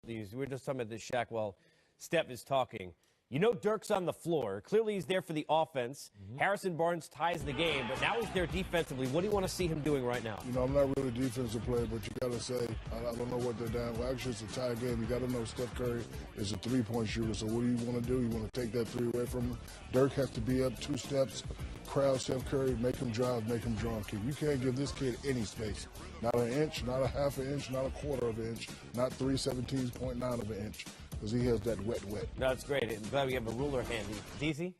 We were just talking about this, Shaq, while Steph is talking. You know Dirk's on the floor. Clearly he's there for the offense. Harrison Barnes ties the game, but now he's there defensively. What do you want to see him doing right now? You know, I'm not really a defensive player, but you got to say, I don't know what they're down. Well, actually, it's a tie game. You got to know Steph Curry is a three-point shooter, so what do you want to do? You want to take that three away from him? Dirk has to be up 2 steps, crowd Steph Curry, make him drive, make him draw and kick. You can't give this kid any space. Not an inch, not a half an inch, not a quarter of an inch, not 3/17.9 of an inch. Because he has that wet. No, it's great. I'm glad we have a ruler handy. DZ?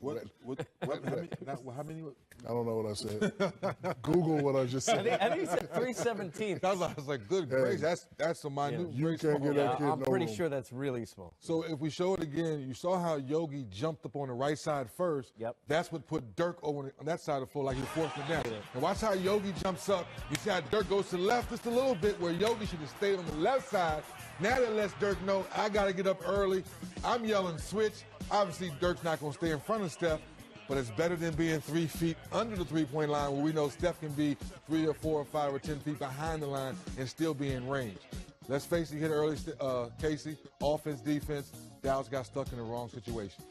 How many? I don't know what I said. Google what I just said. I think he said 3/17. I was like, good grace, that's a minute. You can't get that kid I'm no pretty room. sure that's really small. So if we show it again, you saw how Yogi jumped up on the right side first. Yep. That's what put Dirk over on that side of the floor like he forced him down. And watch how Yogi jumps up. You see how Dirk goes to the left just a little bit where Yogi should have stayed on the left side. Now that lets Dirk know, I got to get up early. I'm yelling switch. Obviously, Dirk's not going to stay in front of Steph, but it's better than being 3 feet under the three-point line where we know Steph can be 3 or 4 or 5 or 10 feet behind the line and still be in range. Let's face it, you hit early, Casey. Offense, defense, Dallas got stuck in the wrong situation.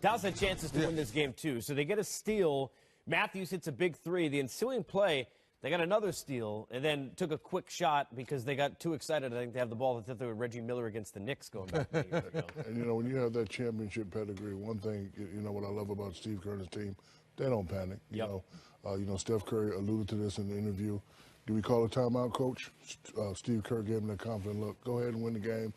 Dallas had chances to win this game, too. So they get a steal. Matthews hits a big three. The ensuing play, they got another steal and then took a quick shot because they got too excited, I think, to have the ball that they were Reggie Miller against the Knicks going back a year ago. And, you know, when you have that championship pedigree, one thing, you know, what I love about Steve Kerr's team, they don't panic. You know, Steph Curry alluded to this in the interview. Do we call a timeout, Coach? Steve Kerr gave him that confident look. Go ahead and win the game.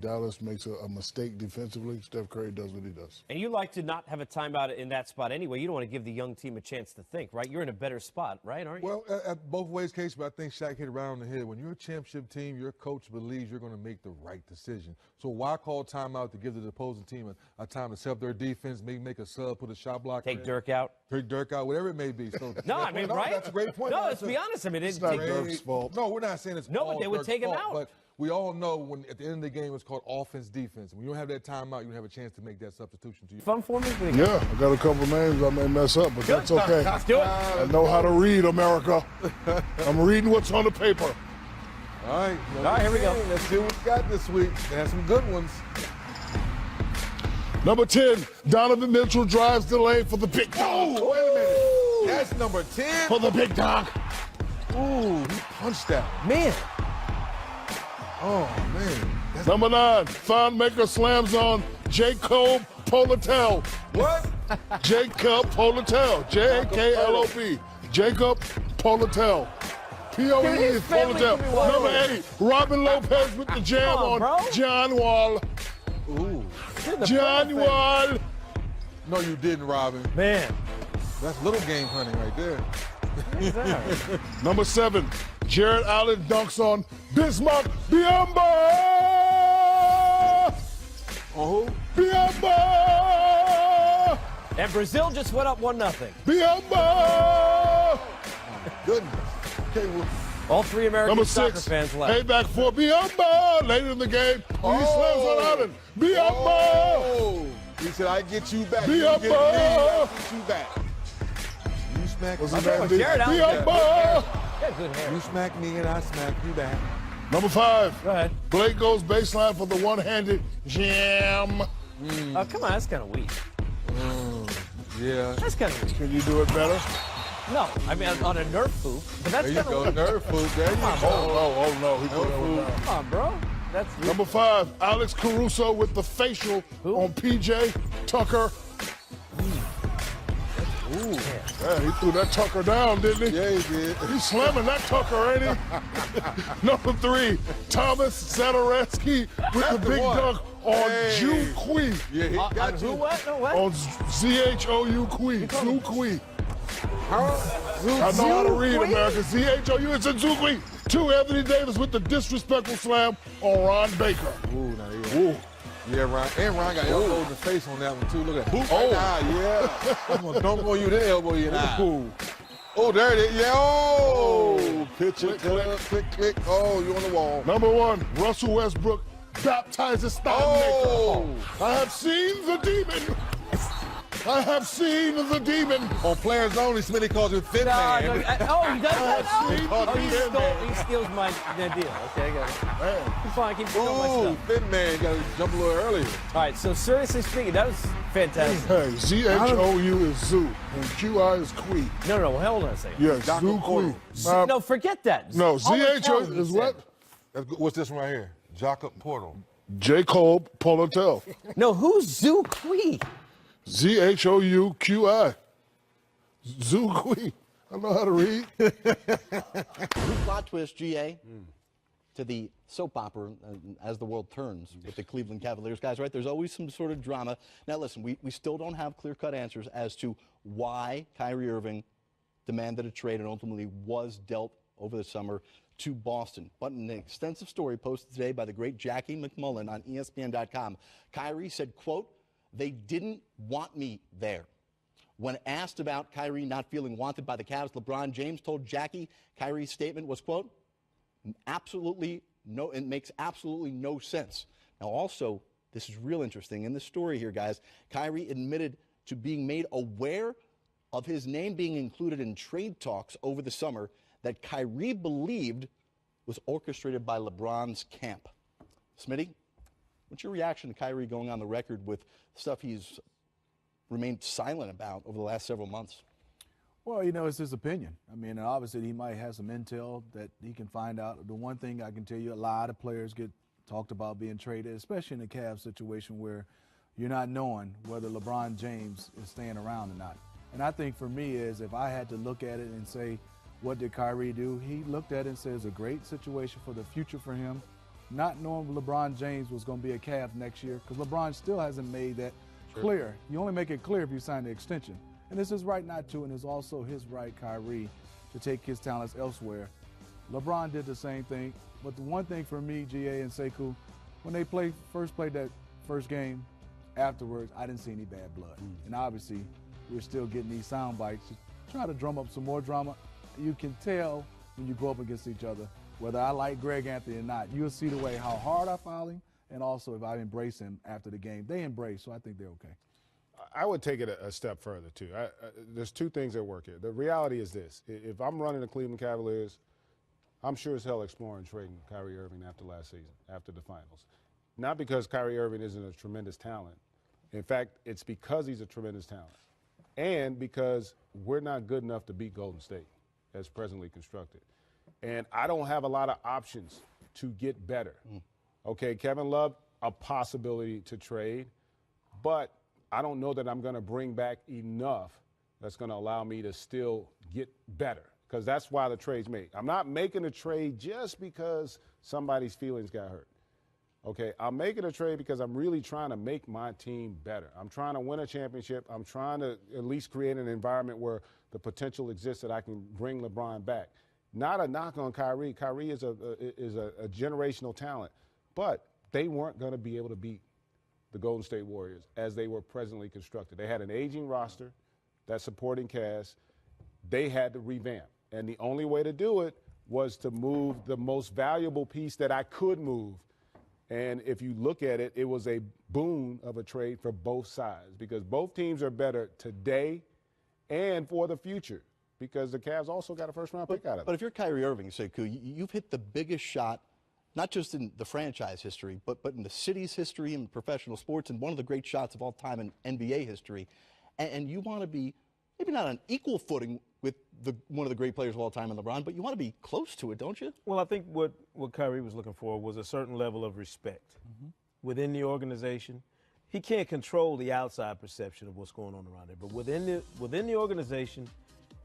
Dallas makes a mistake defensively. Steph Curry does what he does. And you like to not have a timeout in that spot anyway. You don't want to give the young team a chance to think, right? You're in a better spot, right, aren't you? Well, at both ways, Casey, but I think Shaq hit it right on the head. When you're a championship team, your coach believes you're going to make the right decision. So why call timeout to give the opposing team a time to set up their defense, maybe make a sub, put a shot blocker Take in, Dirk out? Take Dirk out, whatever it may be. So No, I mean, right? That's a great point. No, let's be honest. I mean, It's not Dirk's fault. No, we're not saying it's all but they would Dirk's take him fault, out. But we all know when at the end of the game it's called offense, defense. When you don't have that timeout, you don't have a chance to make that substitution to you. Fun for me? Yeah, I got a couple names I may mess up, but that's okay. Let's do it. I know how to read, America. I'm reading what's on the paper. All right, here we go. Let's see what we got this week. They have some good ones. Number 10, Donovan Mitchell drives the lane for the big dog. Oh, wait a minute. That's number 10. For the big dog. Ooh, he punched that. Man. Oh, man. That's Number 9, Thonmaker slams on Jacob Polatel. what? Jacob Polatel. J-A-K-L-O-P. Jacob Polatel. P-O-E is Polatel. Number 8, Robin Lopez with the jam Come on, bro. on John Wall. Ooh. John Wall. No, you didn't, Robin. Man. That's little game hunting right there. Number 7, Jared Allen dunks on Bismarck Biyombo. On who? Biyombo. And Brazil just went up 1-0. Biyombo. Goodness. Okay, well, All 3 American Number soccer 6, fans left. payback for Biyombo. Later in the game, he slams on Allen. Biyombo. oh. He said, I get you back. You get me, Biyombo. I get you back. You smack me. Jared Allen. Biyombo. Got good hair. You smack me and I smack you back. Number 5, Go ahead. Blake goes baseline for the one-handed jam. Oh, come on. That's kind of weak. Yeah. That's kind of weak. Can you do it better? No. I mean, on a Nerf hoop. But that's There you kind go. of weak. Nerve food. There you go. Oh no. He put that one down. Come on, bro. That's weak. Number 5, Alex Caruso with the facial on PJ Tucker. Ooh. Yeah, he threw that Tucker down, didn't he? Yeah, he did. He's slamming that Tucker, ain't he? Number 3, Thomas Zadarsky with the big one. dunk on Hey. Ju Kui. Yeah, he got Who, you. what? No, what? On Z-H-O-U Kui. Zu Kui. Huh? I know how to read, Kui? America. Z-H-O-U. It's a Zu Kui. 2, Anthony Davis with the disrespectful slam on Ron Baker. Ooh, now yeah. Ooh. Yeah, Ryan. And Ryan got elbow in the face on that one, too. Look at that. Oh, yeah. I'm going to dunk on you, then elbow you in the eye. Ooh. Oh, there it is. Yeah. Oh. Pitch it. Click, click. Oh, you on the wall. Number 1, Russell Westbrook baptizes Thonmaker. Oh. I have seen the demon. I have seen the demon. On Players Only, Smitty calls him Thin No, Man. no, oh, he does that now? He Oh, called he steals my deal. Okay, I got it. Man. It's fine, keep going on my Ooh, stuff. Thin Man, got to jump a little earlier. All right, so seriously speaking, that was fantastic. Hey, Z-H-O-U is Zoo, and Q-I is Quee. No, hold on a second. Yes, Dr. Zoo Portal. Quee. No, forget that. No, All the Z-H-O talent he is said. what? What's this one right here? Jakob Portal. Jacob Polotel. No, who's Zoo Quee? Z-H-O-U-Q-I. Zoo Quee. I know how to read. New plot twist, GA, to the soap opera as the world turns with the Cleveland Cavaliers. Guys, right, there's always some sort of drama. Now, listen, we still don't have clear-cut answers as to why Kyrie Irving demanded a trade and ultimately was dealt over the summer to Boston. But in an extensive story posted today by the great Jackie McMullen on ESPN.com, Kyrie said, quote, "They didn't want me there." When asked about Kyrie not feeling wanted by the Cavs, LeBron James told Jackie Kyrie's statement was, quote, absolutely no, it makes absolutely no sense. Now also, this is real interesting. In this story here, guys, Kyrie admitted to being made aware of his name being included in trade talks over the summer that Kyrie believed was orchestrated by LeBron's camp. Smitty, what's your reaction to Kyrie going on the record with stuff he's remained silent about over the last several months? Well, you know, it's his opinion. I mean, obviously he might have some intel that he can find out. The one thing I can tell you, a lot of players get talked about being traded, especially in the Cavs situation where you're not knowing whether LeBron James is staying around or not. And I think for me is if I had to look at it and say, what did Kyrie do? He looked at it and said it's a great situation for the future for him, not knowing LeBron James was going to be a Cav next year because LeBron still hasn't made that clear. You only make it clear if you sign the extension. And it's his right not to, and it's also his right, Kyrie, to take his talents elsewhere. LeBron did the same thing. But the one thing for me, GA and Sekou, when they first played that first game, afterwards, I didn't see any bad blood. And obviously, we're still getting these sound bites to try to drum up some more drama. You can tell when you go up against each other, whether I like Greg Anthony or not. You'll see the way how hard I foul him, and also if I embrace him after the game. They embrace, so I think they're okay. I would take it a step further, too. There's two things that work here. The reality is this. If I'm running the Cleveland Cavaliers, I'm sure as hell exploring trading Kyrie Irving after last season, after the finals. Not because Kyrie Irving isn't a tremendous talent. In fact, it's because he's a tremendous talent. And because we're not good enough to beat Golden State as presently constructed. And I don't have a lot of options to get better. Okay, Kevin Love, a possibility to trade, but I don't know that I'm going to bring back enough that's going to allow me to still get better, because that's why the trade's made. I'm not making a trade just because somebody's feelings got hurt. Okay, I'm making a trade because I'm really trying to make my team better. I'm trying to win a championship. I'm trying to at least create an environment where the potential exists that I can bring LeBron back. Not a knock on Kyrie. Kyrie is a generational talent, but they weren't going to be able to beat the Golden State Warriors as they were presently constructed. They had an aging roster, that supporting cast. They had to revamp, and the only way to do it was to move the most valuable piece that I could move. And if you look at it, it was a boon of a trade for both sides because both teams are better today and for the future because the Cavs also got a first-round pick out of it. But if you're Kyrie Irving, Sekou, you've hit the biggest shot, not just in the franchise history, but in the city's history in professional sports and one of the great shots of all time in NBA history. And you want to be maybe not on equal footing with one of the great players of all time in LeBron, but you want to be close to it, don't you? Well, I think what Kyrie was looking for was a certain level of respect within the organization. He can't control the outside perception of what's going on around there, but within the organization,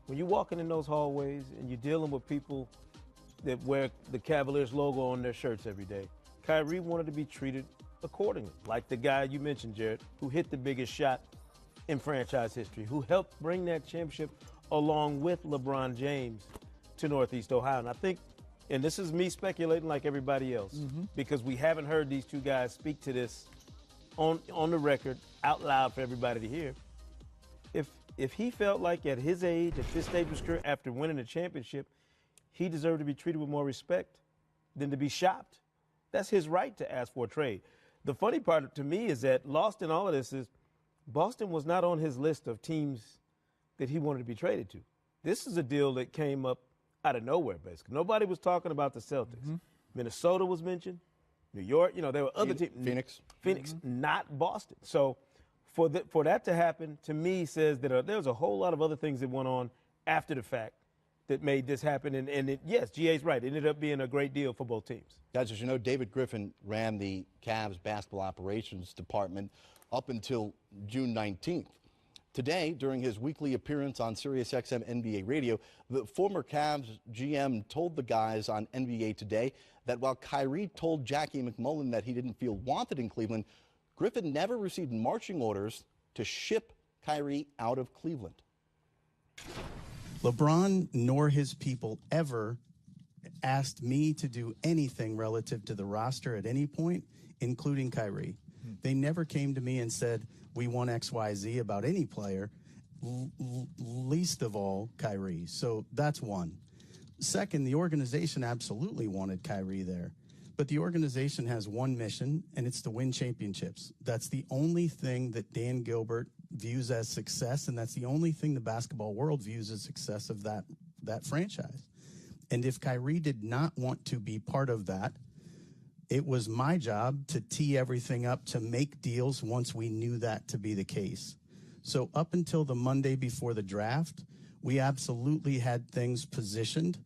when you're walking in those hallways and you're dealing with people that wear the Cavaliers logo on their shirts every day, Kyrie wanted to be treated accordingly, like the guy you mentioned, Jared, who hit the biggest shot in franchise history, who helped bring that championship along with LeBron James to Northeast Ohio. And I think, and this is me speculating like everybody else, because we haven't heard these two guys speak to this on the record out loud for everybody to hear. If he felt like at his age, at this stage of his career, after winning a championship, he deserved to be treated with more respect than to be shopped. That's his right to ask for a trade. The funny part to me is that lost in all of this is Boston was not on his list of teams that he wanted to be traded to. This is a deal that came up out of nowhere, basically. Nobody was talking about the Celtics. Minnesota was mentioned, New York, there were other teams. Phoenix, not Boston. So for that to happen, to me, says that there's a whole lot of other things that went on after the fact that made this happen. And yes, GA's right. It ended up being a great deal for both teams. Guys, as you know, David Griffin ran the Cavs basketball operations department up until June 19th. Today, during his weekly appearance on SiriusXM NBA Radio, the former Cavs GM told the guys on NBA Today that while Kyrie told Jackie McMullen that he didn't feel wanted in Cleveland, Griffin never received marching orders to ship Kyrie out of Cleveland. LeBron nor his people ever asked me to do anything relative to the roster at any point, including Kyrie. They never came to me and said, we want XYZ about any player, least of all Kyrie. So that's one. Second, the organization absolutely wanted Kyrie there. But the organization has one mission, and it's to win championships. That's the only thing that Dan Gilbert views as success, and that's the only thing the basketball world views as success of that franchise. And if Kyrie did not want to be part of that, it was my job to tee everything up to make deals once we knew that to be the case. So up until the Monday before the draft, we absolutely had things positioned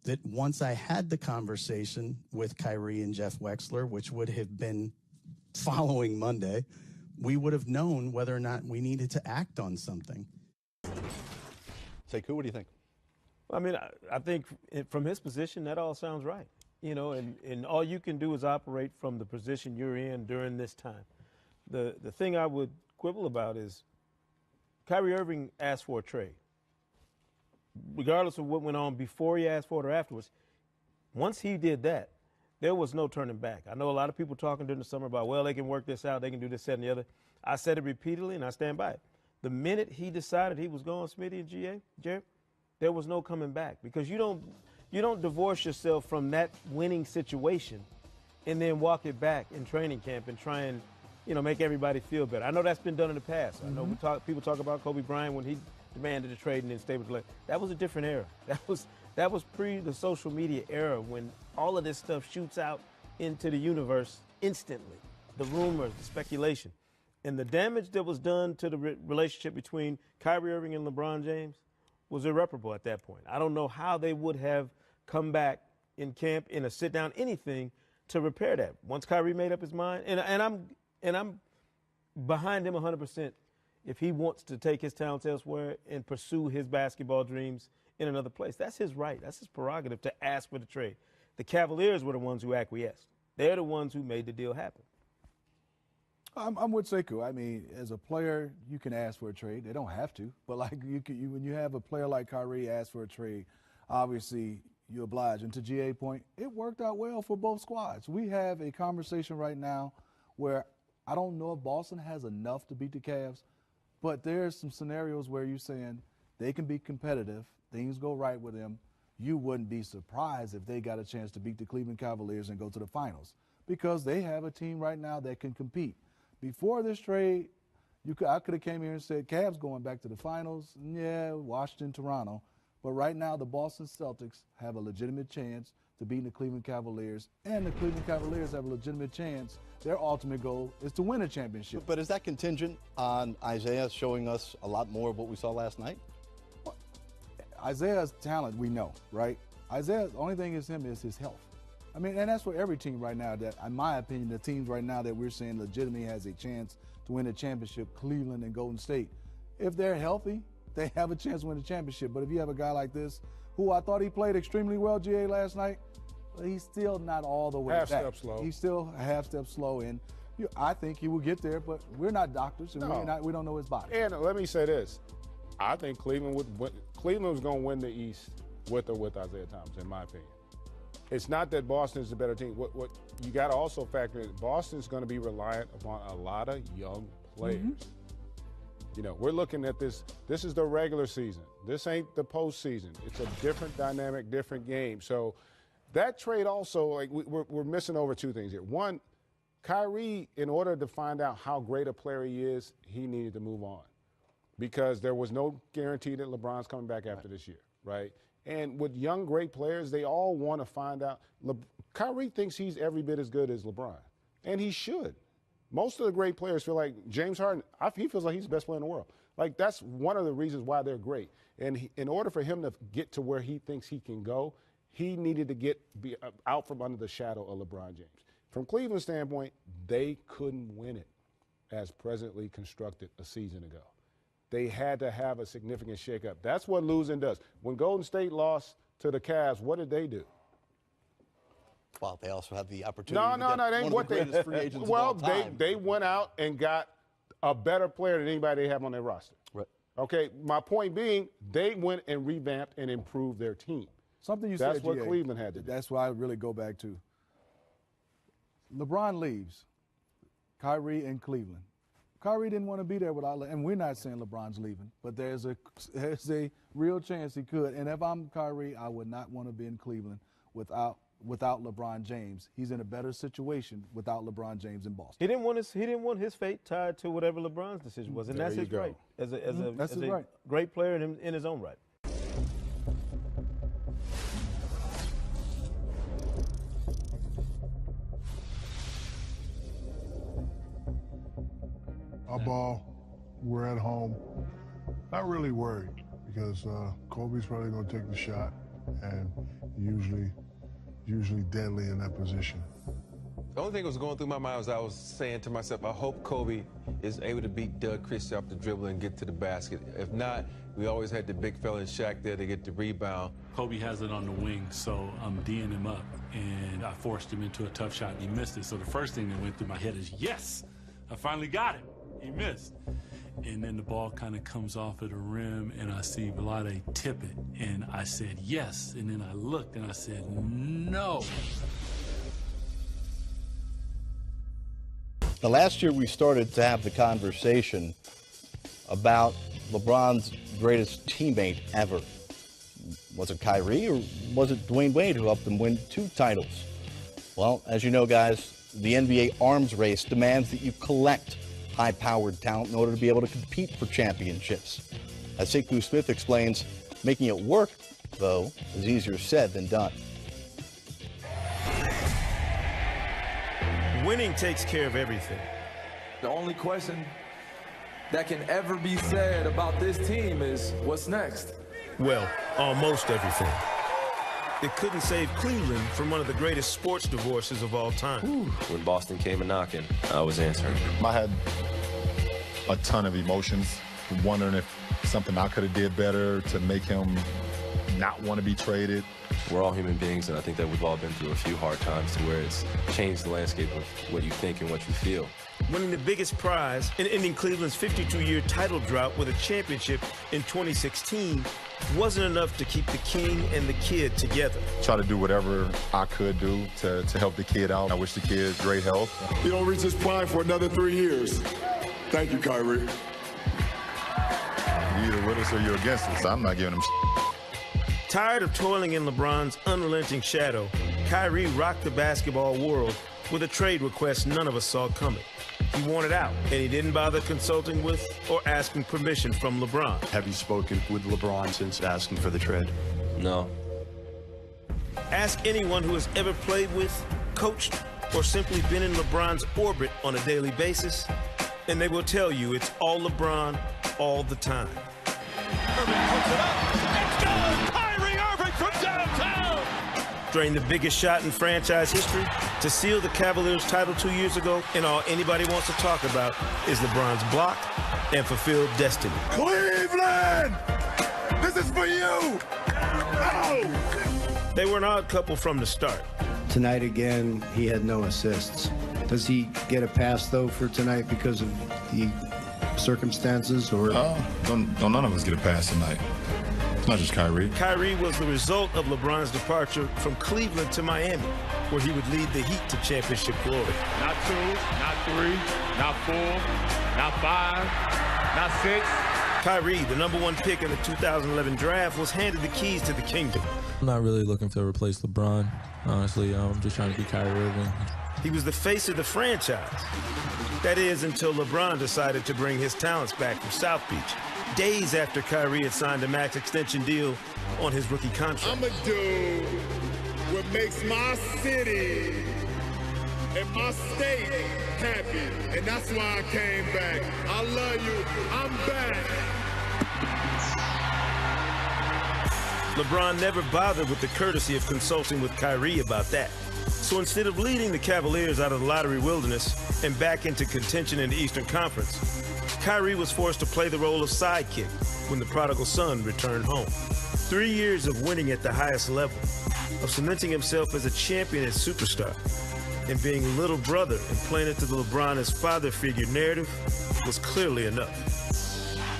that once I had the conversation with Kyrie and Jeff Wexler, which would have been following Monday, we would have known whether or not we needed to act on something. Sekou, what do you think? I mean, I think from his position, that all sounds right. And all you can do is operate from the position you're in during this time. The thing I would quibble about is Kyrie Irving asked for a trade. Regardless of what went on before he asked for it or afterwards, once he did that, there was no turning back. I know a lot of people talking during the summer about, well, they can work this out, they can do this, that, and the other. I said it repeatedly, and I stand by it. The minute he decided he was going Smitty and GA, Jared, there was no coming back because you don't divorce yourself from that winning situation and then walk it back in training camp and try and, make everybody feel better. I know that's been done in the past. I know people talk about Kobe Bryant when he demanded a trade and then stayed with the Lakers. That was a different era. That was pre the social media era when all of this stuff shoots out into the universe instantly. The rumors, the speculation. And the damage that was done to the relationship between Kyrie Irving and LeBron James was irreparable at that point. I don't know how they would have come back in camp, in a sit-down, anything to repair that. Once Kyrie made up his mind, and I'm behind him 100% if he wants to take his talents elsewhere and pursue his basketball dreams in another place. That's his right. That's his prerogative to ask for the trade. The Cavaliers were the ones who acquiesced. They're the ones who made the deal happen. I'm with Sekou. I mean, as a player, you can ask for a trade. They don't have to, but when you have a player like Kyrie ask for a trade, obviously you oblige. And to GA point, it worked out well for both squads. We have a conversation right now where I don't know if Boston has enough to beat the Cavs, but there's some scenarios where you're saying they can be competitive, things go right with them. You wouldn't be surprised if they got a chance to beat the Cleveland Cavaliers and go to the finals because they have a team right now that can compete. Before this trade, I could have came here and said Cavs going back to the finals. Yeah, Washington, Toronto. But right now, the Boston Celtics have a legitimate chance to beat the Cleveland Cavaliers, and the Cleveland Cavaliers have a legitimate chance. Their ultimate goal is to win a championship. But is that contingent on Isaiah showing us a lot more of what we saw last night? Well, Isaiah's talent, we know, right? Isaiah, the only thing is him is his health. I mean, and that's for every team right now that, in my opinion, the teams right now that we're saying legitimately has a chance to win a championship, Cleveland and Golden State. If they're healthy, they have a chance to win the championship. But if you have a guy like this, who I thought he played extremely well, GA, last night, but he's still not all the way back. Half step slow. He's still a half step slow, and I think he will get there, but we're not doctors, and we don't know his body. And let me say this. I think Cleveland was going to win the East with or with Isaiah Thomas, in my opinion. It's not that Boston is a better team. What you got to also factor in, Boston's going to be reliant upon a lot of young players. We're looking at this. This is the regular season. This ain't the postseason. It's a different dynamic, different game. So that trade also, we're missing over two things here. One, Kyrie, in order to find out how great a player he is, he needed to move on because there was no guarantee that LeBron's coming back after this year, right? And with young, great players, they all want to find out. Kyrie thinks he's every bit as good as LeBron, and he should. Most of the great players feel like James Harden, he feels like he's the best player in the world. Like, that's one of the reasons why they're great. And in order for him to get to where he thinks he can go, he needed to be out from under the shadow of LeBron James. From Cleveland's standpoint, they couldn't win it as presently constructed a season ago. They had to have a significant shakeup. That's what losing does. When Golden State lost to the Cavs, what did they do? Well, they also had the opportunity to get that ain't one what of the they greatest free agents well, of all time. they went out and got a better player than anybody they have on their roster. Right. Okay, my point being, they went and revamped and improved their team. Something you That's said, what GA, Cleveland had to do. That's why I really go back to. LeBron leaves. Kyrie in Cleveland. Kyrie didn't want to be there without, and we're not saying LeBron's leaving, but there's a real chance he could. And if I'm Kyrie, I would not want to be in Cleveland without LeBron James. He's in a better situation without LeBron James in Boston. He didn't want his fate tied to whatever LeBron's decision was, and that's his right as a great player in his own right. Our ball, we're at home. Not really worried because Kobe's probably going to take the shot, and usually deadly in that position. The only thing that was going through my mind was I was saying to myself, I hope Kobe is able to beat Doug Christie off the dribble and get to the basket. If not, we always had the big fella in Shaq there to get the rebound. Kobe has it on the wing, so I'm D'ing him up, and I forced him into a tough shot, and he missed it. So the first thing that went through my head is, yes, I finally got him. He missed. And then the ball kind of comes off at the rim, and I see Vlade tip it, and I said, yes. And then I looked, and I said, no. Now, last year we started to have the conversation about LeBron's greatest teammate ever. Was it Kyrie or was it Dwayne Wade who helped them win 2 titles? Well, as you know, guys, the NBA arms race demands that you collect high-powered talent in order to be able to compete for championships. As Sekou Smith explains, making it work, though, is easier said than done. Winning takes care of everything. The only question that can ever be said about this team is, what's next? Well, almost everything. It couldn't save Cleveland from one of the greatest sports divorces of all time. When Boston came a knocking, I was answering. I had a ton of emotions, wondering if something I could have did better to make him not want to be traded. We're all human beings, and I think that we've all been through a few hard times to where it's changed the landscape of what you think and what you feel. Winning the biggest prize and ending Cleveland's 52-year title drought with a championship in 2016 wasn't enough to keep the king and the kid together. Try to do whatever I could do to help the kid out. I wish the kid great health. He don't reach his prime for another 3 years. Thank you, Kyrie. You're either with us or you're against us. I'm not giving him Tired of toiling in LeBron's unrelenting shadow, Kyrie rocked the basketball world with a trade request none of us saw coming. He wanted out, and he didn't bother consulting with or asking permission from LeBron. Have you spoken with LeBron since asking for the trade? No. Ask anyone who has ever played with, coached, or simply been in LeBron's orbit on a daily basis, and they will tell you it's all LeBron all the time. Irving puts it up. It's good! Kyrie Irving from downtown! During the biggest shot in franchise history, to seal the Cavaliers' title 2 years ago, and all anybody wants to talk about is LeBron's block and fulfilled destiny. Cleveland! This is for you! Oh! They were an odd couple from the start. Tonight again, he had no assists. Does he get a pass, though, for tonight because of the circumstances? Or don't none of us get a pass tonight. It's not just Kyrie. Kyrie was the result of LeBron's departure from Cleveland to Miami, where he would lead the Heat to championship glory. Not 2, not 3, not 4, not 5, not 6. Kyrie, the #1 pick in the 2011 draft, was handed the keys to the kingdom. I'm not really looking to replace LeBron, honestly. I'm just trying to be Kyrie Irving. He was the face of the franchise. That is, until LeBron decided to bring his talents back from South Beach, days after Kyrie had signed a max extension deal on his rookie contract. I'ma do what makes my city and my state happy, and that's why I came back. I love you. I'm back. LeBron never bothered with the courtesy of consulting with Kyrie about that. So instead of leading the Cavaliers out of the lottery wilderness and back into contention in the Eastern Conference, Kyrie was forced to play the role of sidekick when the prodigal son returned home. 3 years of winning at the highest level, of cementing himself as a champion and superstar, and being little brother and playing into the LeBron as father figure narrative was clearly enough.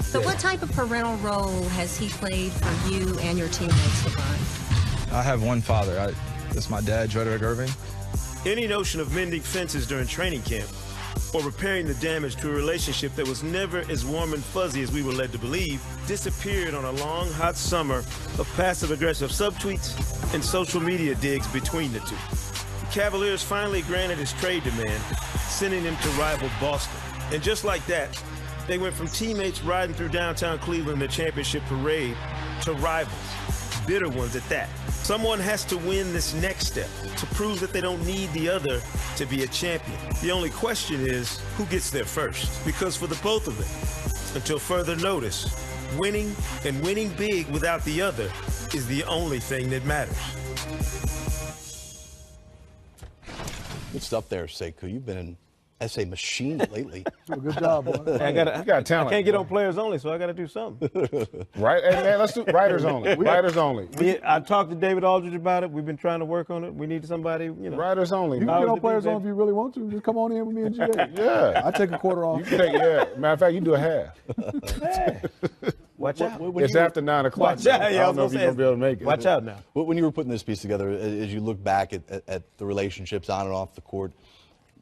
So what type of parental role has he played for you and your teammates, LeBron? I have one father. That's my dad, Frederick Irving. Any notion of mending fences during training camp or repairing the damage to a relationship that was never as warm and fuzzy as we were led to believe disappeared on a long, hot summer of passive-aggressive subtweets and social media digs between the two. The Cavaliers finally granted his trade demand, sending him to rival Boston. And just like that, they went from teammates riding through downtown Cleveland in the championship parade to rivals, bitter ones at that. Someone has to win this next step to prove that they don't need the other to be a champion. The only question is, who gets there first? Because for the both of them, until further notice, winning and winning big without the other is the only thing that matters. Good stuff there, Sekou. You've been an essay machine lately. Good job, boy. I got talent. I can't get on players only, so I got to do something. Right? Hey, man, let's do writers only. Writers only. I talked to David Aldridge about it. We've been trying to work on it. We need somebody, Writers only. You can get on players on if you really want to. Just come on in with me and GA. Yeah. I take a quarter off. You can take, matter of fact, you do a half. Watch out. It's after 9 o'clock. Watch out. I don't know if you're going to be able to make it. Watch out now. When you were putting this piece together, as you look back at the relationships on and off the court,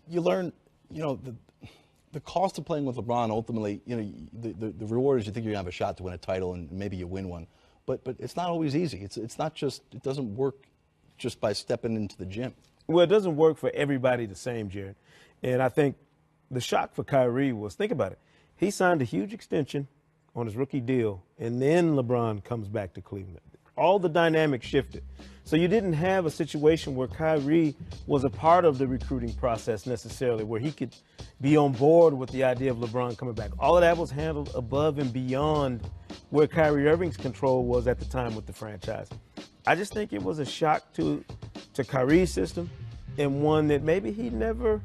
you learn, the cost of playing with LeBron, ultimately, the reward is you think you're going to have a shot to win a title and maybe you win one. But it's not always easy. It's not just, it doesn't work just by stepping into the gym. Well, it doesn't work for everybody the same, Jared. And I think the shock for Kyrie was, think about it. He signed a huge extension on his rookie deal, and then LeBron comes back to Cleveland. All the dynamics shifted. So you didn't have a situation where Kyrie was a part of the recruiting process necessarily, where he could be on board with the idea of LeBron coming back. All of that was handled above and beyond where Kyrie Irving's control was at the time with the franchise. I just think it was a shock to Kyrie's system, and one that maybe he never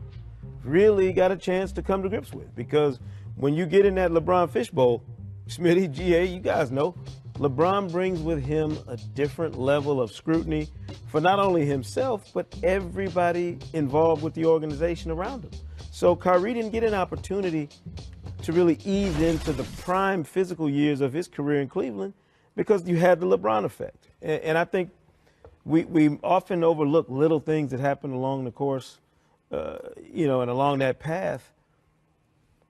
really got a chance to come to grips with. Because when you get in that LeBron fishbowl, Smitty, GA, you guys know, LeBron brings with him a different level of scrutiny for not only himself, but everybody involved with the organization around him. So Kyrie didn't get an opportunity to really ease into the prime physical years of his career in Cleveland because you had the LeBron effect. And I think we often overlook little things that happen along the course, and along that path.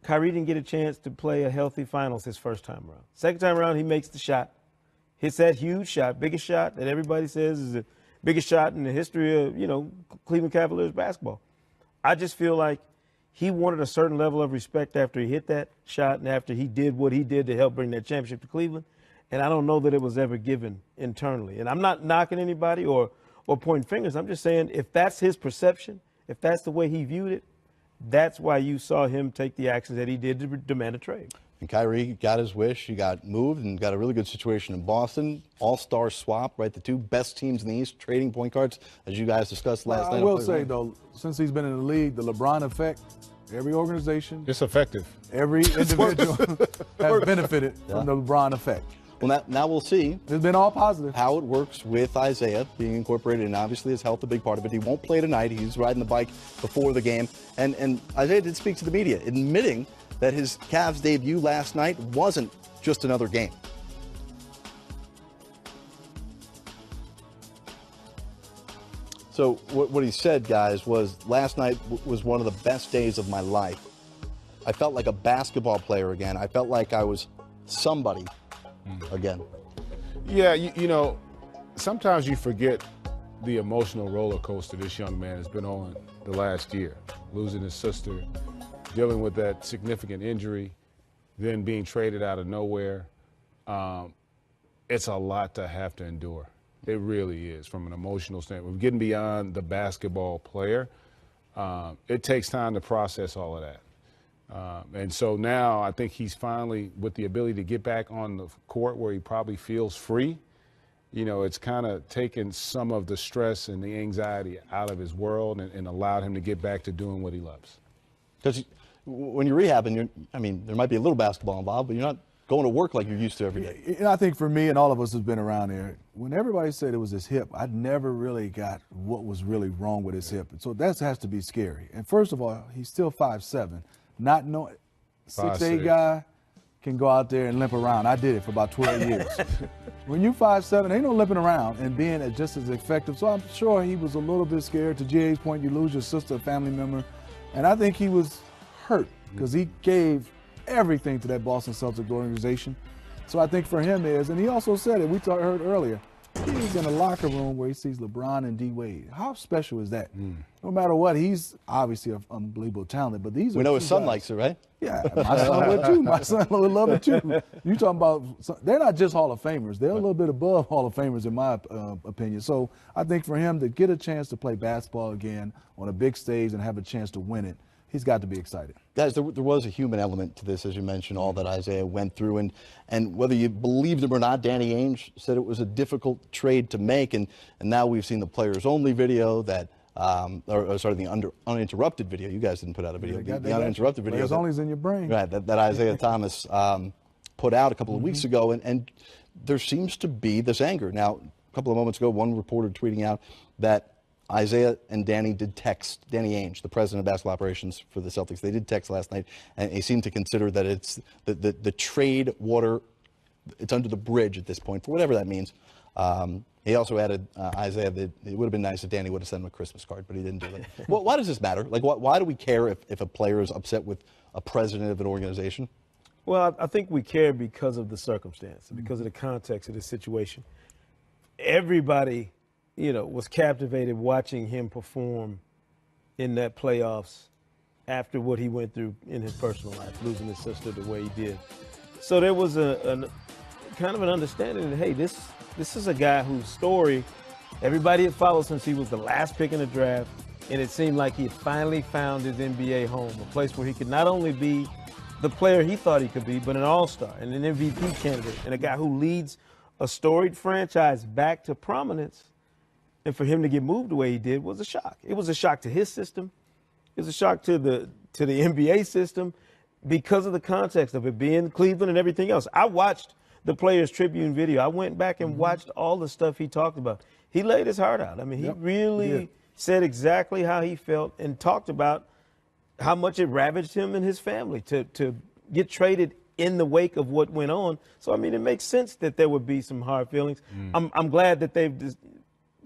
Kyrie didn't get a chance to play a healthy finals his first time around. Second time around, he makes the shot, hits that huge shot, biggest shot that everybody says is the biggest shot in the history of, Cleveland Cavaliers basketball. I just feel like he wanted a certain level of respect after he hit that shot and after he did what he did to help bring that championship to Cleveland. And I don't know that it was ever given internally. And I'm not knocking anybody or pointing fingers. I'm just saying if that's his perception, if that's the way he viewed it, that's why you saw him take the actions that he did to demand a trade. And Kyrie got his wish. He got moved and got a really good situation in Boston. All-star swap, right? The two best teams in the East, trading point guards, as you guys discussed last night. I will say, though, since he's been in the league, the LeBron effect, every organization. It's effective. Every individual has benefited from the LeBron effect. Well, now we'll see. It's been all positive. How it works with Isaiah being incorporated, and obviously his health a big part of it. He won't play tonight. He's riding the bike before the game. And Isaiah did speak to the media, admitting that his Cavs debut last night wasn't just another game. So what he said, guys, was last night was one of the best days of my life. I felt like a basketball player again. I felt like I was somebody again. Yeah, sometimes you forget the emotional roller coaster this young man has been on the last year. Losing his sister, dealing with that significant injury, then being traded out of nowhere. It's a lot to have to endure. It really is, from an emotional standpoint. Getting beyond the basketball player, it takes time to process all of that. And so now I think he's finally, with the ability to get back on the court where he probably feels free, it's kind of taken some of the stress and the anxiety out of his world and allowed him to get back to doing what he loves. Because when you're rehabbing, there might be a little basketball involved, but you're not going to work like you're used to every day. And I think for me and all of us who's been around there, when everybody said it was his hip, I never really got what was really wrong with his hip. And so that has to be scary. And first of all, he's still 5'7". Not knowing 6'8" guy can go out there and limp around. I did it for about 12 years. When you're 5'7", ain't no limping around and being just as effective. So I'm sure he was a little bit scared. To GA's point, you lose your sister, a family member. And I think he was hurt because he gave everything to that Boston Celtics organization. So I think for him and he also said it, we heard earlier, he's in a locker room where he sees LeBron and D. Wade. How special is that? No matter what, he's obviously an unbelievable talent, but these are. We know his son guys. Likes it, right? Yeah, my son would too. My son would love it too. You talking about, they're not just Hall of Famers. They're a little bit above Hall of Famers in my opinion. So I think for him to get a chance to play basketball again on a big stage and have a chance to win it, he's got to be excited. Guys, there was a human element to this, as you mentioned, all that Isaiah went through. And whether you believed him or not, Danny Ainge said it was a difficult trade to make. And now we've seen the players-only video that, the uninterrupted video. You guys didn't put out a video. The uninterrupted video. Players-only's in your brain. Right, that Isaiah Thomas put out a couple of weeks ago. And there seems to be this anger. Now, a couple of moments ago, one reporter tweeting out that Isaiah and Danny did text, Danny Ainge, the president of basketball operations for the Celtics, they did text last night, and he seemed to consider that it's the trade water, it's under the bridge at this point, for whatever that means. He also added, Isaiah, that it would have been nice if Danny would have sent him a Christmas card, but he didn't do it. Well, why does this matter? Like, why do we care if a player is upset with a president of an organization? Well, I think we care because of the circumstance, because of the context of the situation. Everybody was captivated watching him perform in that playoffs after what he went through in his personal life, losing his sister the way he did. So there was a kind of an understanding that, hey, this is a guy whose story everybody had followed since he was the last pick in the draft, and it seemed like he had finally found his NBA home, a place where he could not only be the player he thought he could be, but an all-star and an MVP candidate and a guy who leads a storied franchise back to prominence. And for him to get moved the way he did was a shock. It was a shock to his system. It was a shock to the NBA system because of the context of it being Cleveland and everything else. I watched the Players Tribune video. I went back and watched all the stuff he talked about. He laid his heart out. I mean, he really said exactly how he felt and talked about how much it ravaged him and his family to get traded in the wake of what went on. So, I mean, it makes sense that there would be some hard feelings. I'm glad that they've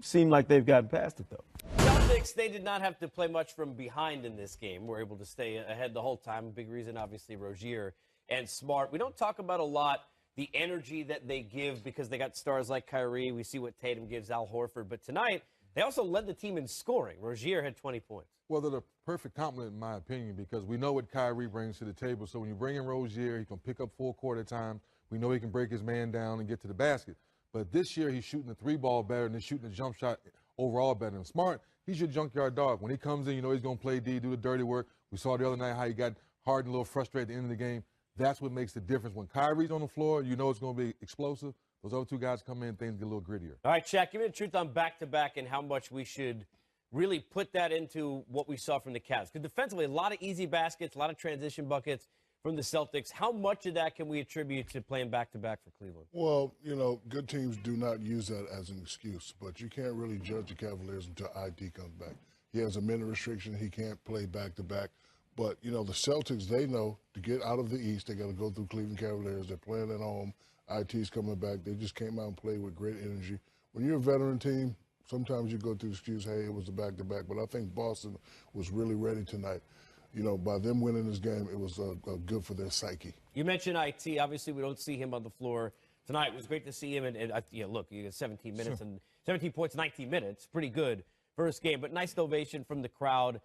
seemed like they've gotten past it, though. Celtics, they did not have to play much from behind in this game. We're able to stay ahead the whole time. A big reason, obviously, Rozier and Smart. We don't talk about a lot the energy that they give because they got stars like Kyrie. We see what Tatum gives Al Horford. But tonight, they also led the team in scoring. Rozier had 20 points. Well, they're the perfect complement, in my opinion, because we know what Kyrie brings to the table. So when you bring in Rozier, he can pick up full court at time. We know he can break his man down and get to the basket. But this year, he's shooting the three ball better and he's shooting the jump shot overall better than Smart. He's your junkyard dog. When he comes in, you know he's going to play D, do the dirty work. We saw the other night how he got hard and a little frustrated at the end of the game. That's what makes the difference. When Kyrie's on the floor, you know it's going to be explosive. Those other two guys come in, things get a little grittier. All right, Shaq, give me the truth on back-to-back and how much we should really put that into what we saw from the Cavs. Because defensively, a lot of easy baskets, a lot of transition buckets from the Celtics. How much of that can we attribute to playing back-to-back for Cleveland? Well, you know, good teams do not use that as an excuse, but you can't really judge the Cavaliers until IT comes back. He has a minute restriction. He can't play back-to-back. But, you know, the Celtics, they know to get out of the East, they got to go through Cleveland Cavaliers. They're playing at home. IT's coming back. They just came out and played with great energy. When you're a veteran team, sometimes you go through the excuse, hey, it was a back-to-back. But I think Boston was really ready tonight. You know, by them winning this game, it was good for their psyche. You mentioned IT. Obviously, we don't see him on the floor tonight. It was great to see him. And look, you got 17 minutes and 17 points, 19 minutes. Pretty good first game, but nice ovation from the crowd.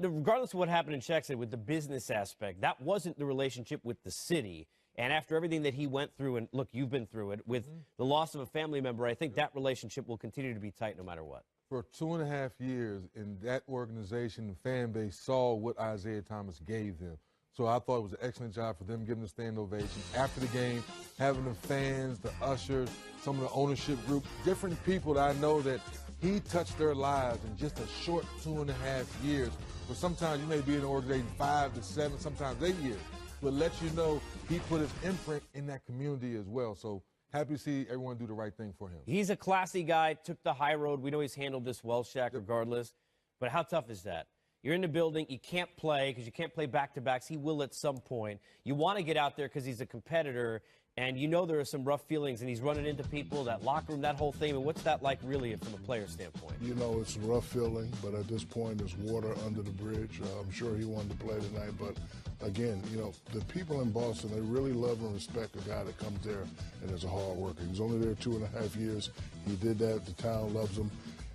Regardless of what happened in Shaq said with the business aspect, that wasn't the relationship with the city. And after everything that he went through, and look, you've been through it, with the loss of a family member, I think that relationship will continue to be tight no matter what. For 2.5 years, in that organization, the fan base saw what Isaiah Thomas gave them. So I thought it was an excellent job for them giving the stand ovation. After the game, having the fans, the ushers, some of the ownership group, different people that I know that he touched their lives in just a short 2.5 years. But sometimes you may be in an organization 5 to 7, sometimes 8 years. But let you know he put his imprint in that community as well. So happy to see everyone do the right thing for him. He's a classy guy, took the high road. We know he's handled this well, Shaq, regardless. But how tough is that? You're in the building. You can't play because you can't play back-to-backs. He will at some point. You want to get out there because he's a competitor, and you know there are some rough feelings, and he's running into people, that locker room, that whole thing. And what's that like really from a player standpoint? You know, it's a rough feeling, but at this point, there's water under the bridge. I'm sure he wanted to play tonight, but again, you know, the people in Boston, they really love and respect a guy that comes there and is a hard worker. He's only there 2.5 years. He did that. The town loves him.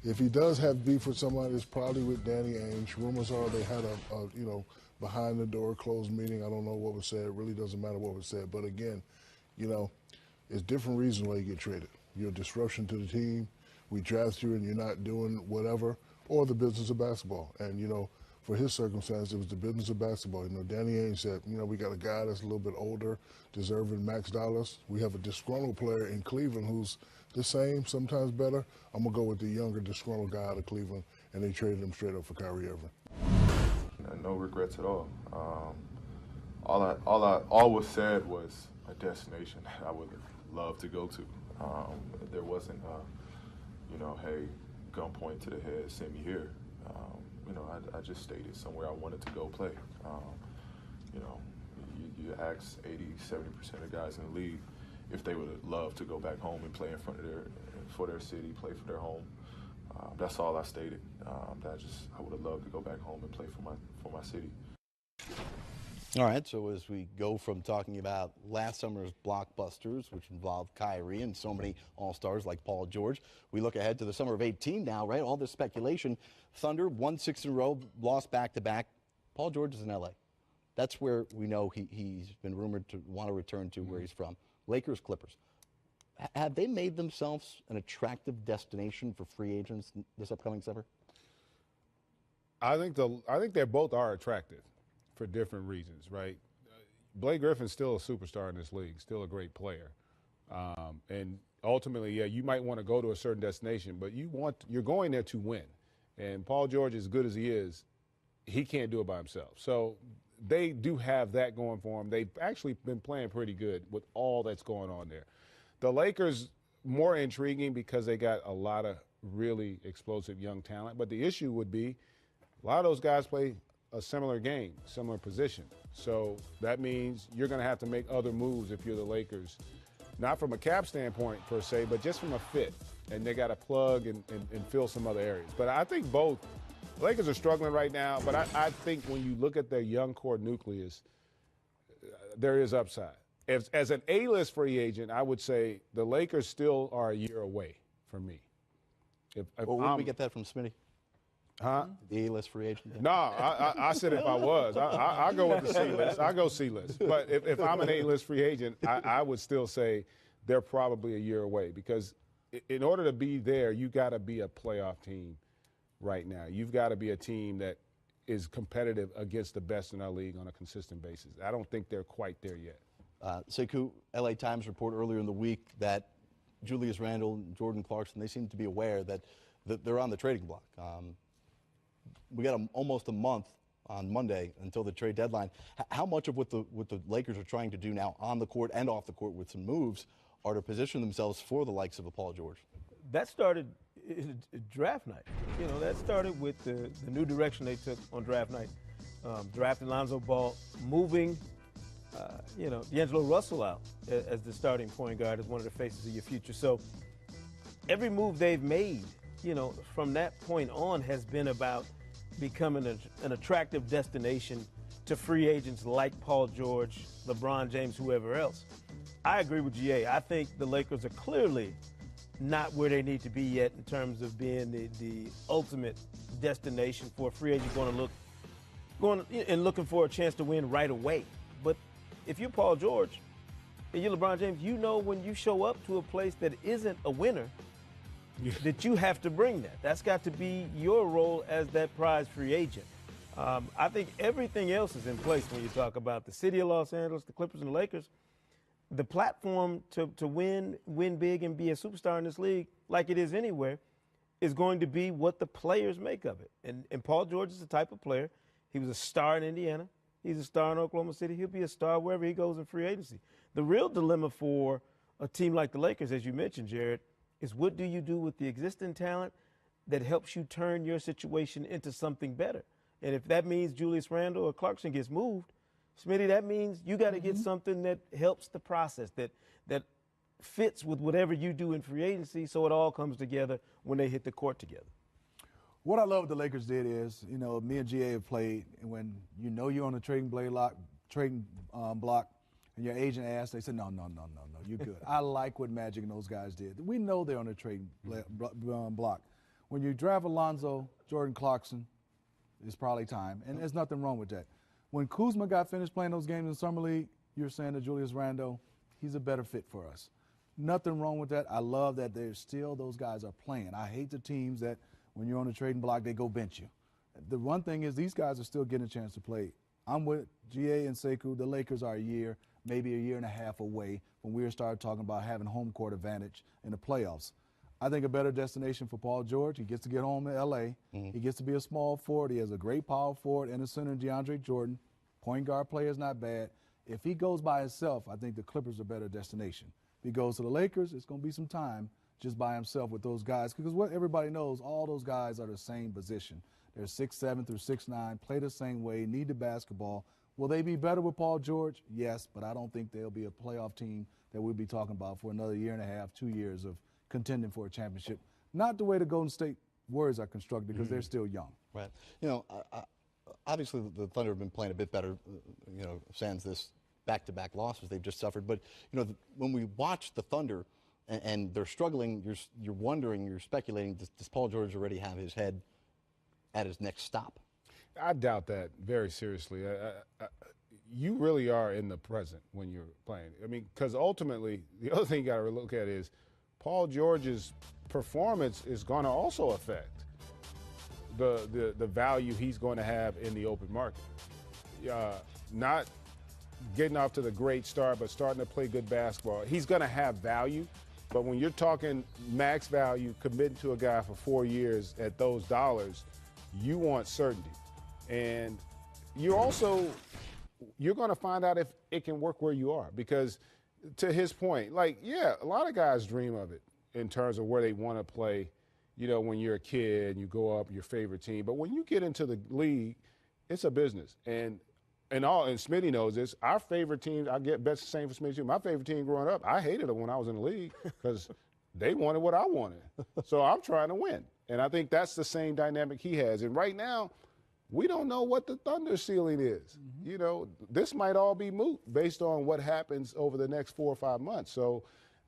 If he does have beef with somebody, it's probably with Danny Ainge. Rumors are they had a behind the door closed meeting. I don't know what was said. It really doesn't matter what was said. But again, you know, it's different reasons why you get traded. You're a disruption to the team. We draft you and you're not doing whatever, or the business of basketball. And, you know, for his circumstance, it was the business of basketball. You know, Danny Ainge said, you know, we got a guy that's a little bit older, deserving max dollars. We have a disgruntled player in Cleveland who's the same, sometimes better. I'm going to go with the younger, disgruntled guy out of Cleveland, and they traded him straight up for Kyrie Irving. No regrets at all. All was said was a destination that I would love to go to. There wasn't, hey, gunpoint to the head, send me here. I just stated somewhere I wanted to go play. You ask 80-70% of guys in the league if they would love to go back home and play in front of for their city, play for their home. That's all I stated. I would have loved to go back home and play for my city. All right, so as we go from talking about last summer's blockbusters, which involved Kyrie and so many all-stars like Paul George, we look ahead to the summer of 18 now, right? All this speculation. Thunder won 6 in a row, lost back-to-back. Paul George is in L.A. That's where we know he's been rumored to want to return to where he's from. Lakers, Clippers. Have they made themselves an attractive destination for free agents this upcoming summer? I think they both are attractive for different reasons, right? Blake Griffin's still a superstar in this league, still a great player. And ultimately, yeah, you might want to go to a certain destination, but you're going there to win. And Paul George, as good as he is, he can't do it by himself. So they do have that going for them. They've actually been playing pretty good with all that's going on there. The Lakers, more intriguing because they got a lot of really explosive young talent. But the issue would be a lot of those guys play a similar game, similar position. So that means you're going to have to make other moves if you're the Lakers, not from a cap standpoint per se, but just from a fit. And they got to plug and fill some other areas. But I think both Lakers are struggling right now, but I think when you look at their young core nucleus, there is upside. As an A-list free agent, I would say the Lakers still are a year away from me. Well, where did we get that from, Smitty? Huh? The A-list free agent? No, I said if I was. I go with the C-list. I go C-list. But if I'm an A-list free agent, I would still say they're probably a year away because in order to be there, you got to be a playoff team right now. You've got to be a team that is competitive against the best in our league on a consistent basis. I don't think they're quite there yet. Sekou, LA Times report earlier in the week that Julius Randle and Jordan Clarkson, they seem to be aware that they're on the trading block. We got almost a month on Monday until the trade deadline. How much of what the Lakers are trying to do now on the court and off the court with some moves are to position themselves for the likes of a Paul George? That started draft night. That started with the new direction they took on draft night. Drafting Lonzo Ball, moving D'Angelo Russell out as the starting point guard, as one of the faces of your future. So every move they've made, from that point on has been about becoming an attractive destination to free agents like Paul George, LeBron James, whoever else. I agree with GA. I think the Lakers are clearly not where they need to be yet in terms of being the ultimate destination for a free agent going and looking for a chance to win right away. But if you're Paul George and you're LeBron James, you know when you show up to a place that isn't a winner, that you have to bring that. That's got to be your role as that prize free agent. I think everything else is in place when you talk about the city of Los Angeles, the Clippers, and the Lakers. The platform to win big and be a superstar in this league, like it is anywhere, is going to be what the players make of it. And Paul George is the type of player. He was a star in Indiana. He's a star in Oklahoma City. He'll be a star wherever he goes in free agency. The real dilemma for a team like the Lakers, as you mentioned, Jared, is what do you do with the existing talent that helps you turn your situation into something better? And if that means Julius Randle or Clarkson gets moved, Smitty, that means you got to get something that helps the process, that fits with whatever you do in free agency, so it all comes together when they hit the court together. What I love the Lakers did is, me and GA have played, and when you're on a trading block, and your agent asks, they said, no, you're good. I like what Magic and those guys did. We know they're on a trading block. When you draft Alonzo, Jordan Clarkson, it's probably time, and there's nothing wrong with that. When Kuzma got finished playing those games in Summer League, you're saying that Julius Randle, he's a better fit for us. Nothing wrong with that. I love that there's still those guys are playing. I hate the teams that when you're on the trading block, they go bench you. The one thing is these guys are still getting a chance to play. I'm with GA and Sekou. The Lakers are a year, maybe a year and a half away when we start talking about having home court advantage in the playoffs. I think a better destination for Paul George. He gets to get home to L.A. He gets to be a small forward. He has a great power forward and a center, DeAndre Jordan. Point guard player is not bad. If he goes by himself, I think the Clippers are a better destination. If he goes to the Lakers, it's going to be some time just by himself with those guys because what everybody knows, all those guys are the same position. They're 6'7" through 6'9", play the same way, need the basketball. Will they be better with Paul George? Yes, but I don't think they'll be a playoff team that we'll be talking about for another year and a half, 2 years of contending for a championship. Not the way the Golden State Warriors are constructed because they're still young. Right. Obviously the Thunder have been playing a bit better, sans this back-to-back losses they've just suffered. But, when we watch the Thunder and they're struggling, you're wondering, you're speculating, does Paul George already have his head at his next stop? I doubt that very seriously. You really are in the present when you're playing. I mean, because ultimately, the other thing you got to look at is Paul George's performance is going to also affect the value he's going to have in the open market. Not getting off to the great start, but starting to play good basketball. He's going to have value, but when you're talking max value, committing to a guy for 4 years at those dollars, you want certainty. And you're going to find out if it can work where you are because to his point, a lot of guys dream of it in terms of where they want to play, when you're a kid and you go up your favorite team. But when you get into the league, it's a business. And Smitty knows this. Our favorite team, I get best the same for Smitty too. My favorite team growing up, I hated them when I was in the league because they wanted what I wanted. So I'm trying to win. And I think that's the same dynamic he has. And right now, we don't know what the Thunder ceiling is. This might all be moot based on what happens over the next 4 or 5 months. So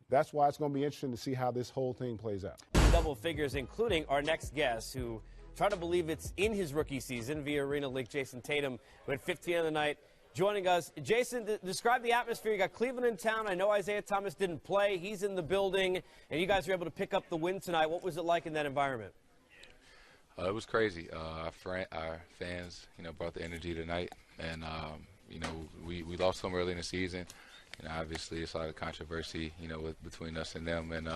that's why it's going to be interesting to see how this whole thing plays out. Double figures, including our next guest, who try to believe it's in his rookie season via Arena League, Jason Tatum, who had 15 on the night, joining us. Jason, describe the atmosphere. You got Cleveland in town. I know Isaiah Thomas didn't play. He's in the building, and you guys were able to pick up the win tonight. What was it like in that environment? It was crazy. Our fans, brought the energy tonight, and we lost some early in the season. Obviously it's a lot of controversy, between us and them, and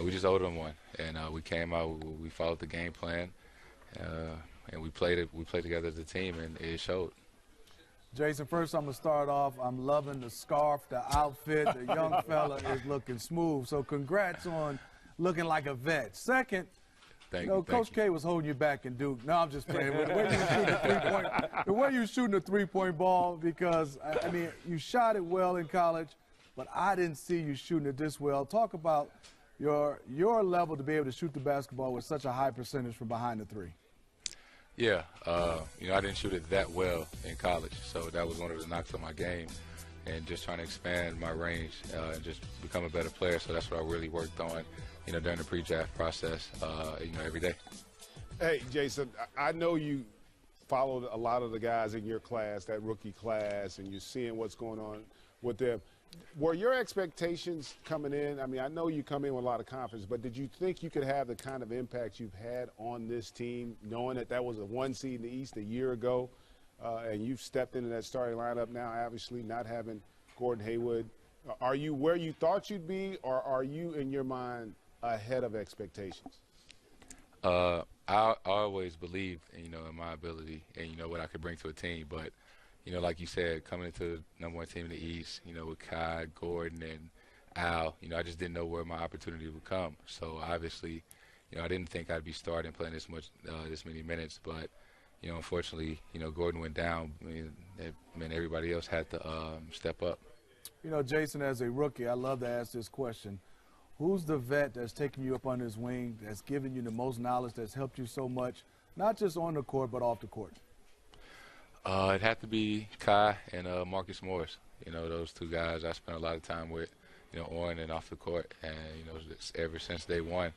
we just owed them one. And we came out, we followed the game plan, and we played together as a team, and it showed. Jason, first I'm going to start off. I'm loving the scarf, the outfit. The young fella is looking smooth. So congrats on looking like a vet. Second, Coach K was holding you back in Duke. No, I'm just playing. The way you shooting a three-point ball, because, I mean, you shot it well in college, but I didn't see you shooting it this well. Talk about your level to be able to shoot the basketball with such a high percentage from behind the three. Yeah, I didn't shoot it that well in college, so that was one of the knocks on my game. and just trying to expand my range and just become a better player. So that's what I really worked on, during the pre-draft process, every day. Hey, Jason, I know you followed a lot of the guys in your class, that rookie class, and you're seeing what's going on with them. Were your expectations coming in? I mean, I know you come in with a lot of confidence, but did you think you could have the kind of impact you've had on this team, knowing that was a 1 seed in the East a year ago, and you've stepped into that starting lineup now, obviously not having Gordon Hayward? Are you where you thought you'd be, or are you, in your mind, ahead of expectations? I always believed, in my ability and, what I could bring to a team. But, like you said, coming into the #1 team in the East, with Kai, Gordon, and Al, I just didn't know where my opportunity would come. So, obviously, I didn't think I'd be starting playing this many minutes. But, unfortunately, Gordon went down. I mean, everybody else had to step up. Jason, as a rookie, I love to ask this question. Who's the vet that's taking you up on his wing, that's giving you the most knowledge, that's helped you so much, not just on the court but off the court? It had to be Kai and Marcus Morris. Those two guys I spent a lot of time with, on and off the court. And, ever since day one,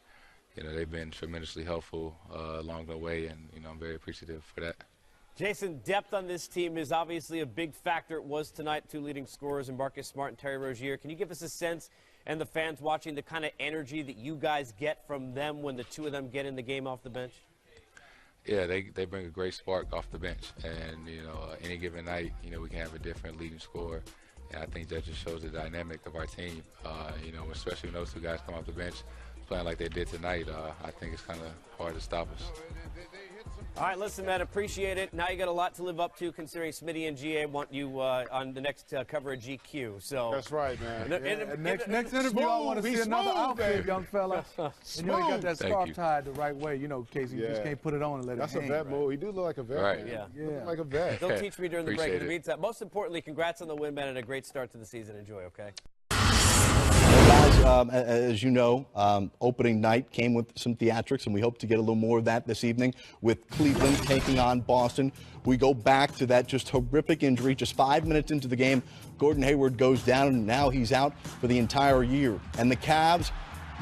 they've been tremendously helpful along the way, and, I'm very appreciative for that. Jason, depth on this team is obviously a big factor. It was tonight, 2 leading scorers in Marcus Smart and Terry Rozier. Can you give us a sense, and the fans watching, the kind of energy that you guys get from them when the two of them get in the game off the bench? Yeah, they bring a great spark off the bench. And, any given night, we can have a different leading scorer. And I think that just shows the dynamic of our team, especially when those two guys come off the bench playing like they did tonight. I think it's kind of hard to stop us. All right, listen, man, appreciate it. Now you got a lot to live up to, considering Smitty and GA want you on the next cover of GQ. So that's right, man. Next interview, I want to see another outfit, young fella. And you ain't got that scarf tied the right way, Casey. You just can't put it on and let That's it hang. That's a vet move. He do look like a vet. Right. Man. Yeah. Look like a vet. They'll teach me during the break. Appreciate In the meantime, most importantly, congrats on the win, man, and a great start to the season. Enjoy, okay? Guys, as you know, opening night came with some theatrics, and we hope to get a little more of that this evening with Cleveland taking on Boston. We go back to that just horrific injury. Just 5 minutes into the game, Gordon Hayward goes down, and now he's out for the entire year. And the Cavs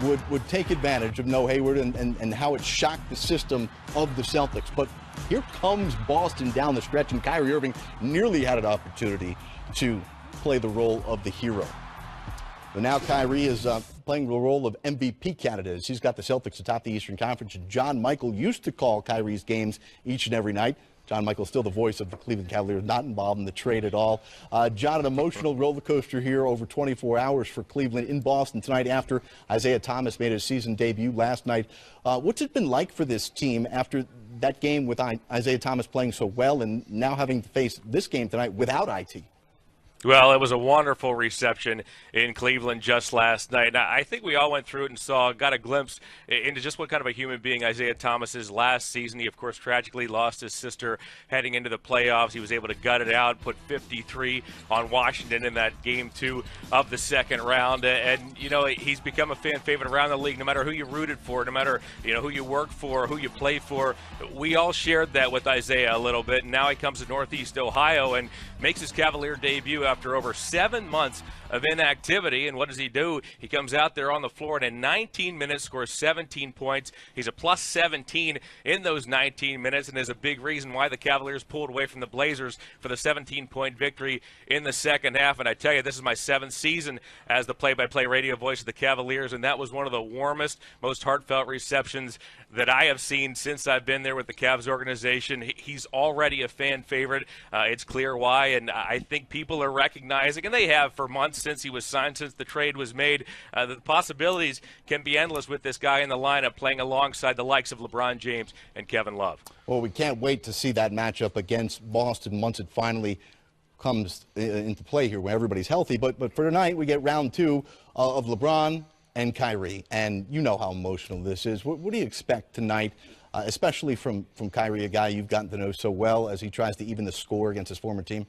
would take advantage of no Hayward and how it shocked the system of the Celtics. But here comes Boston down the stretch, and Kyrie Irving nearly had an opportunity to play the role of the hero. But now Kyrie is playing the role of MVP candidate. He's got the Celtics atop the Eastern Conference. And John Michael used to call Kyrie's games each and every night. John Michael's still the voice of the Cleveland Cavaliers, not involved in the trade at all. John, an emotional roller coaster here over 24 hours for Cleveland in Boston tonight after Isaiah Thomas made his season debut last night. What's it been like for this team after that game with Isaiah Thomas playing so well and now having to face this game tonight without IT? Well, it was a wonderful reception in Cleveland just last night. Now, I think we all went through it and got a glimpse into just what kind of a human being Isaiah Thomas is. Last season, he, of course, tragically lost his sister heading into the playoffs. He was able to gut it out, put 53 on Washington in that Game 2 of the second round. And, he's become a fan favorite around the league, no matter who you rooted for, no matter, who you work for, who you play for. We all shared that with Isaiah a little bit. And now he comes to Northeast Ohio and makes his Cavalier debut after over 7 months of inactivity. And what does he do? He comes out there on the floor and in 19 minutes scores 17 points. He's a plus 17 in those 19 minutes and is a big reason why the Cavaliers pulled away from the Blazers for the 17-point victory in the second half. And I tell you, this is my 7th season as the play-by-play radio voice of the Cavaliers, and that was one of the warmest, most heartfelt receptions that I have seen since I've been there with the Cavs organization. He's already a fan favorite. It's clear why, and I think people are recognizing, and they have for months since he was signed, since the trade was made, the possibilities can be endless with this guy in the lineup playing alongside the likes of LeBron James and Kevin Love. Well, we can't wait to see that matchup against Boston once it finally comes into play here, where everybody's healthy. But for tonight, we get round 2 of LeBron and Kyrie, and you know how emotional this is. What do you expect tonight, especially from Kyrie, a guy you've gotten to know so well, as he tries to even the score against his former team?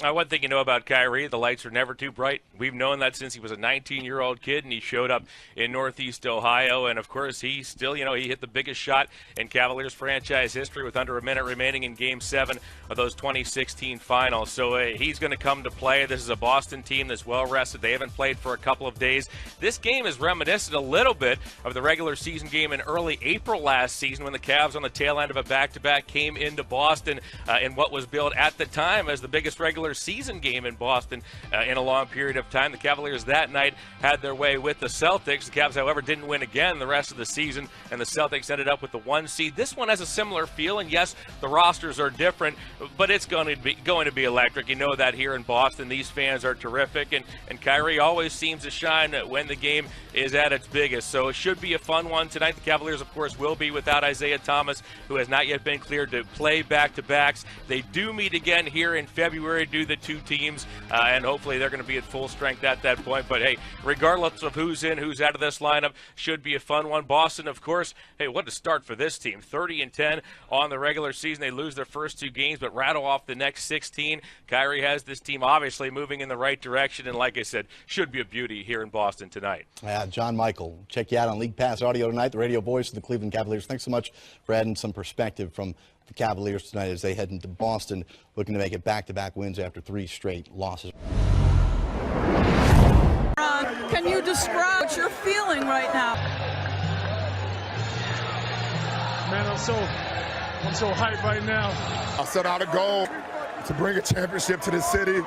One thing you know about Kyrie, the lights are never too bright. We've known that since he was a 19-year-old kid, and he showed up in Northeast Ohio. And, of course, he still, he hit the biggest shot in Cavaliers franchise history with under a minute remaining in Game 7 of those 2016 finals. So he's going to come to play. This is a Boston team that's well-rested. They haven't played for a couple of days. This game is reminiscent a little bit of the regular season game in early April last season when the Cavs on the tail end of a back-to-back came into Boston in what was billed at the time as the biggest regular season game in Boston in a long period of time. The Cavaliers that night had their way with the Celtics. The Cavs, however, didn't win again the rest of the season, and the Celtics ended up with the 1 seed. This one has a similar feel, and yes, the rosters are different, but it's going to be electric. You know that here in Boston. These fans are terrific, and Kyrie always seems to shine when the game is at its biggest. So it should be a fun one tonight. The Cavaliers, of course, will be without Isaiah Thomas, who has not yet been cleared to play back-to-backs. They do meet again here in February, the two teams, and hopefully they're going to be at full strength at that point. But hey, regardless of who's in, who's out of this lineup, should be a fun one. Boston, of course, hey, what a start for this team. 30-10 on the regular season. They lose their first 2 games, but rattle off the next 16. Kyrie has this team obviously moving in the right direction, and like I said, should be a beauty here in Boston tonight. John Michael, check you out on League Pass Audio tonight, the radio voice of the Cleveland Cavaliers. Thanks so much for adding some perspective from the Cavaliers tonight as they head into Boston, looking to make it back-to-back wins after 3 straight losses. Can you describe what you're feeling right now? Man, I'm so hyped right now. I set out a goal to bring a championship to the city.